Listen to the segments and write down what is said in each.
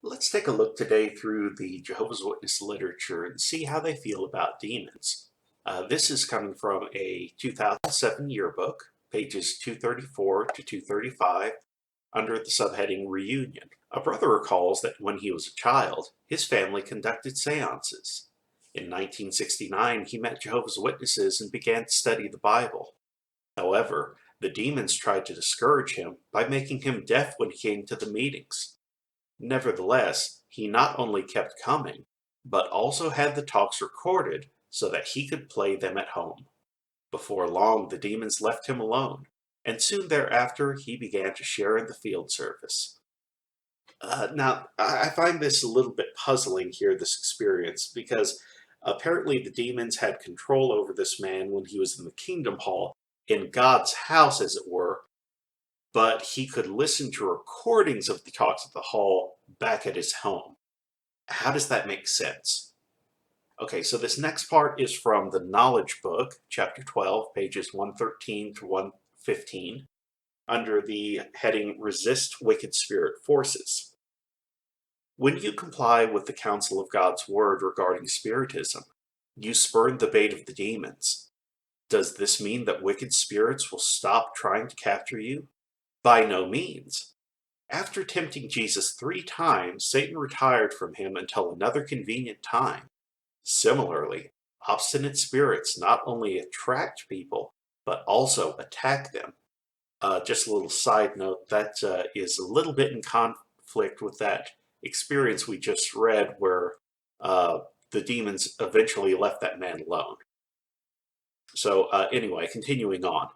Let's take a look today through the Jehovah's Witness literature and see how they feel about demons. This is coming from a 2007 yearbook, pages 234 to 235, under the subheading Reunion. A brother recalls that when he was a child, his family conducted seances. In 1969, he met Jehovah's Witnesses and began to study the Bible. However, the demons tried to discourage him by making him deaf when he came to the meetings. Nevertheless, he not only kept coming, but also had the talks recorded so that he could play them at home. Before long, the demons left him alone, and soon thereafter he began to share in the field service. Now, I find this a little bit puzzling here, this experience, because apparently the demons had control over this man when he was in the kingdom hall, in God's house, as it were, but he could listen to recordings of the talks at the hall back at his home. How does that make sense? Okay, so this next part is from the Knowledge Book, chapter 12, pages 113 to 115, under the heading Resist Wicked Spirit Forces. When you comply with the counsel of God's word regarding spiritism, you spurn the bait of the demons. Does this mean that wicked spirits will stop trying to capture you? By no means. After tempting Jesus 3 times, Satan retired from him until another convenient time. Similarly, obstinate spirits not only attract people, but also attack them. Just a little side note, that is a little bit in conflict with that experience we just read where the demons eventually left that man alone. So anyway, continuing on.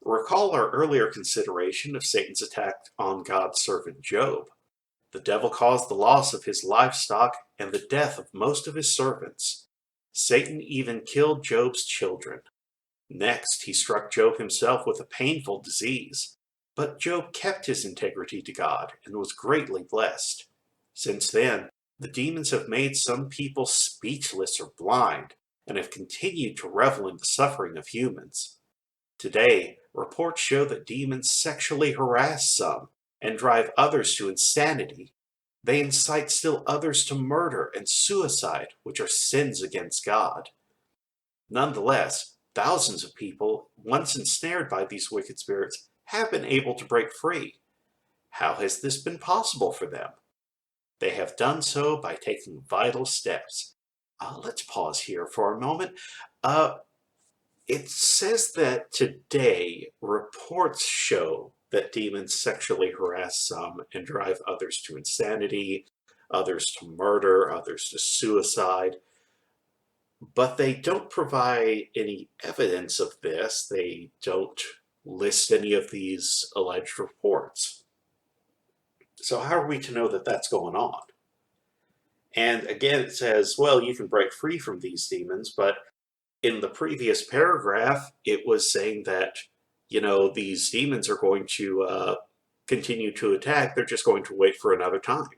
Recall our earlier consideration of Satan's attack on God's servant Job. The devil caused the loss of his livestock and the death of most of his servants. Satan even killed Job's children. Next, he struck Job himself with a painful disease. But Job kept his integrity to God and was greatly blessed. Since then, the demons have made some people speechless or blind and have continued to revel in the suffering of humans. Today, reports show that demons sexually harass some and drive others to insanity. They incite still others to murder and suicide, which are sins against God. Nonetheless, thousands of people, once ensnared by these wicked spirits, have been able to break free. How has this been possible for them? They have done so by taking vital steps. Let's pause here for a moment. It says that today reports show that demons sexually harass some and drive others to insanity, others to murder, others to suicide. But they don't provide any evidence of this. They don't list any of these alleged reports. So how are we to know that that's going on? And again, it says, well, you can break free from these demons, but in the previous paragraph, it was saying that, these demons are going to continue to attack. They're just going to wait for another time.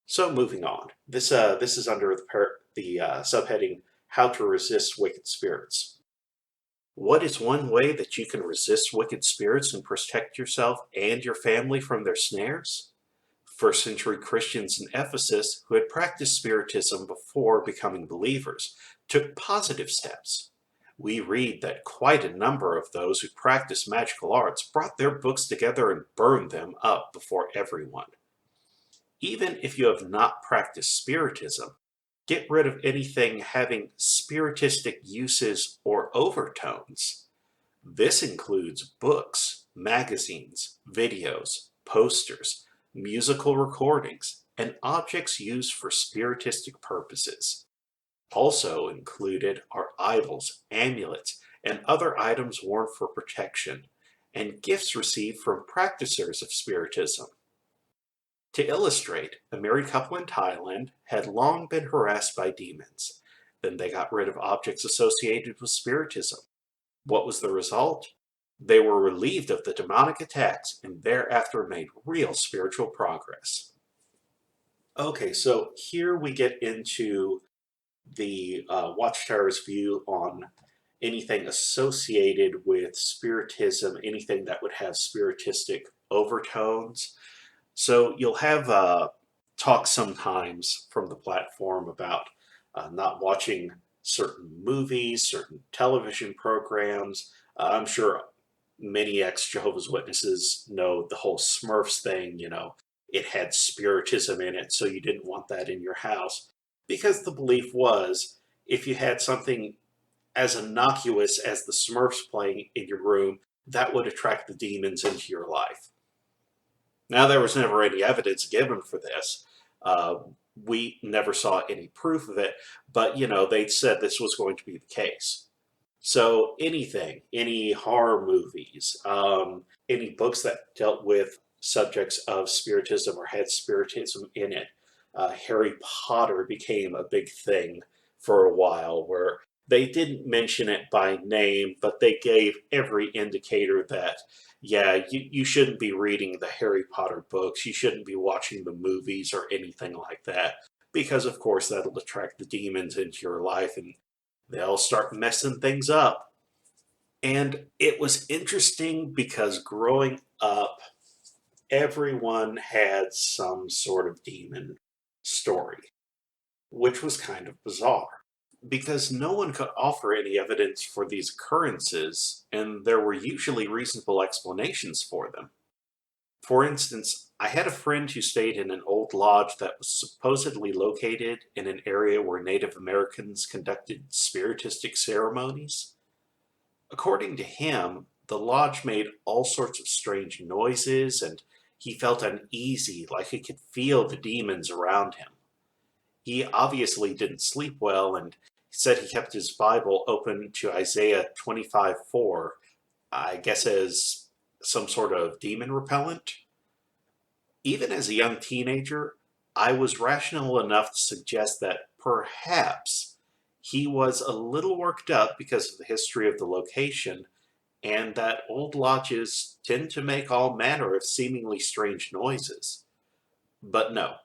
So moving on. This is under the subheading, How to Resist Wicked Spirits. What is one way that you can resist wicked spirits and protect yourself and your family from their snares? First century Christians in Ephesus who had practiced Spiritism before becoming believers took positive steps. We read that quite a number of those who practiced magical arts brought their books together and burned them up before everyone. Even if you have not practiced Spiritism, get rid of anything having spiritistic uses or overtones. This includes books, magazines, videos, posters, musical recordings, and objects used for spiritistic purposes. Also included are idols, amulets, and other items worn for protection, and gifts received from practicers of Spiritism. To illustrate, a married couple in Thailand had long been harassed by demons. Then they got rid of objects associated with Spiritism. What was the result? They were relieved of the demonic attacks and thereafter made real spiritual progress. Okay, so here we get into the Watchtower's view on anything associated with Spiritism, anything that would have spiritistic overtones. So you'll have talks sometimes from the platform about not watching certain movies, certain television programs. I'm sure many ex-Jehovah's Witnesses know the whole Smurfs thing, it had spiritism in it, so you didn't want that in your house. Because the belief was if you had something as innocuous as the Smurfs playing in your room, that would attract the demons into your life. Now, there was never any evidence given for this. Uh, we never saw any proof of it, but they said this was going to be the case. So anything, any horror movies, any books that dealt with subjects of spiritism or had spiritism in it, Harry Potter became a big thing for a while where they didn't mention it by name, but they gave every indicator that, yeah, you shouldn't be reading the Harry Potter books, you shouldn't be watching the movies or anything like that, because of course that'll attract the demons into your life and they'll start messing things up. And it was interesting because growing up, everyone had some sort of demon story, which was kind of bizarre because no one could offer any evidence for these occurrences, and there were usually reasonable explanations for them. For instance, I had a friend who stayed in an old lodge that was supposedly located in an area where Native Americans conducted spiritistic ceremonies. According to him, the lodge made all sorts of strange noises and he felt uneasy, like he could feel the demons around him. He obviously didn't sleep well and he said he kept his Bible open to Isaiah 25:4, I guess as some sort of demon repellent. Even as a young teenager, I was rational enough to suggest that perhaps he was a little worked up because of the history of the location and that old lodges tend to make all manner of seemingly strange noises. But no,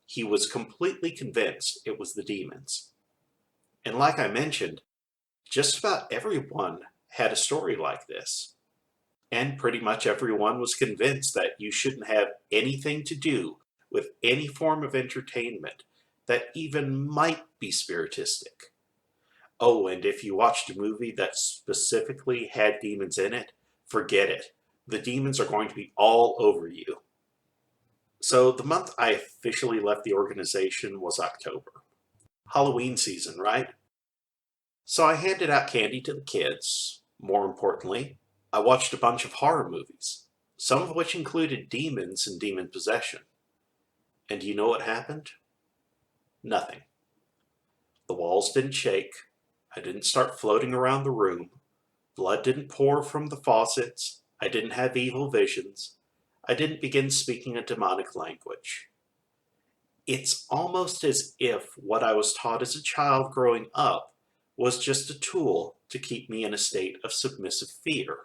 he was completely convinced it was the demons. And like I mentioned, just about everyone had a story like this. And pretty much everyone was convinced that you shouldn't have anything to do with any form of entertainment that even might be spiritistic. Oh, and if you watched a movie that specifically had demons in it, forget it. The demons are going to be all over you. So the month I officially left the organization was October. Halloween season, right? So I handed out candy to the kids. More importantly, I watched a bunch of horror movies, some of which included demons and demon possession. And do you know what happened? Nothing. The walls didn't shake. I didn't start floating around the room. Blood didn't pour from the faucets. I didn't have evil visions. I didn't begin speaking a demonic language. It's almost as if what I was taught as a child growing up was just a tool to keep me in a state of submissive fear.